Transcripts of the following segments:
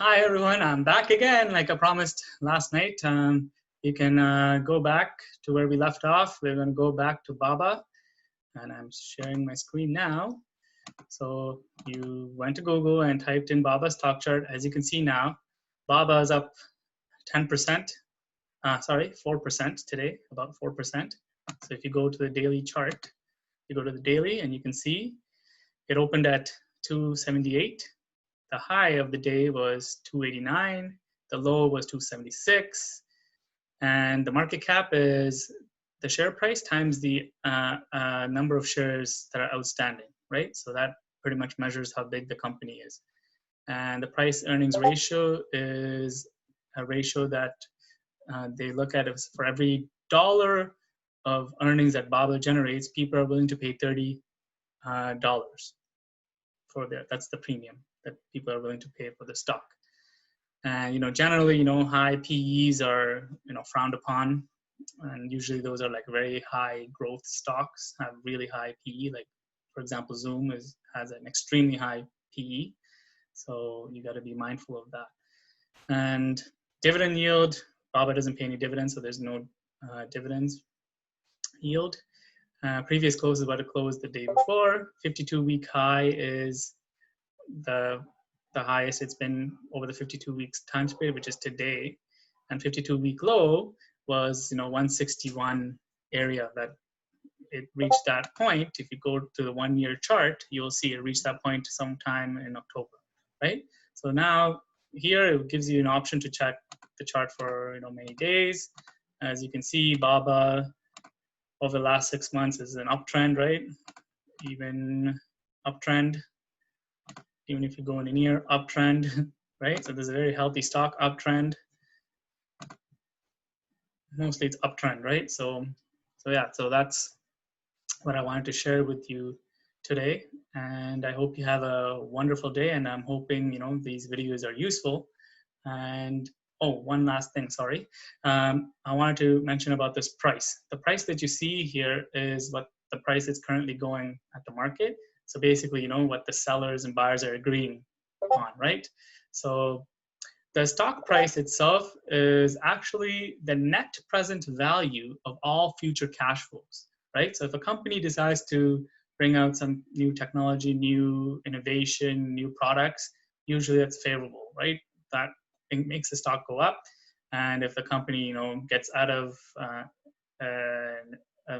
Hi everyone, I'm back again like I promised last night. You can go back to where we left off. We're going to go back to BABA, and I'm sharing my screen now. So you went to Google and typed in BABA stock chart. As you can see now, BABA is up 10%, 4% today, about 4%. So if you go to the daily chart, you go to the daily and you can see it opened at 278. The high of the day was 289. The low was 276. And the market cap is the share price times the number of shares that are outstanding, right? So that pretty much measures how big the company is. And the price earnings ratio is a ratio that they look at as for every dollar of earnings that BABA generates, people are willing to pay $30 for that's the premium that people are willing to pay for the stock. And generally, high PEs are frowned upon, and usually those are like very high growth stocks have really high PE. Like for example, Zoom has an extremely high PE, so you got to be mindful of that. And dividend yield, BABA doesn't pay any dividends, so there's no dividends yield. Previous close is what it closed the day before. 52-week high is the highest it's been over the 52 weeks time period, which is today. And 52-week low was 161 area that it reached that point. If you go to the 1-year chart, you'll see it reached that point sometime in October, right? So now here it gives you an option to check the chart for many days. As you can see, BABA over the last 6 months is an uptrend, right? Even uptrend. Even if you go in a near uptrend, right? So there's a very healthy stock uptrend. Mostly it's uptrend, right? So yeah, so that's what I wanted to share with you today. And I hope you have a wonderful day. And I'm hoping, these videos are useful. And one last thing, sorry. I wanted to mention about this price. The price that you see here is what the price is currently going at the market. So basically, what the sellers and buyers are agreeing on, right? So the stock price itself is actually the net present value of all future cash flows, right? So if a company decides to bring out some new technology, new innovation, new products, usually that's favorable, right? That makes the stock go up. And if the company, gets out of a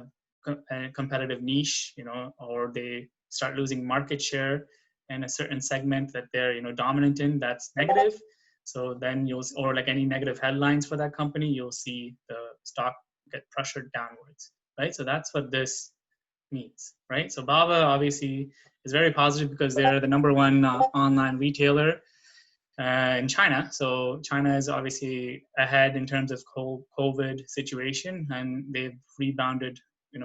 competitive niche, or they start losing market share in a certain segment that they're, dominant in, that's negative. So then or like any negative headlines for that company, you'll see the stock get pressured downwards, right? So that's what this means, right? So BABA obviously is very positive because they're the #1 online retailer in China. So China is obviously ahead in terms of COVID situation, and they've rebounded,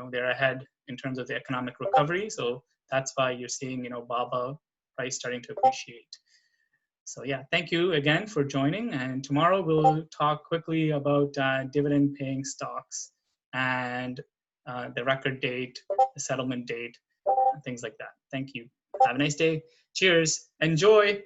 they're ahead in terms of the economic recovery. So that's why you're seeing, BABA price starting to appreciate. So yeah, thank you again for joining. And tomorrow we'll talk quickly about dividend paying stocks and the record date, the settlement date, things like that. Thank you. Have a nice day. Cheers. Enjoy.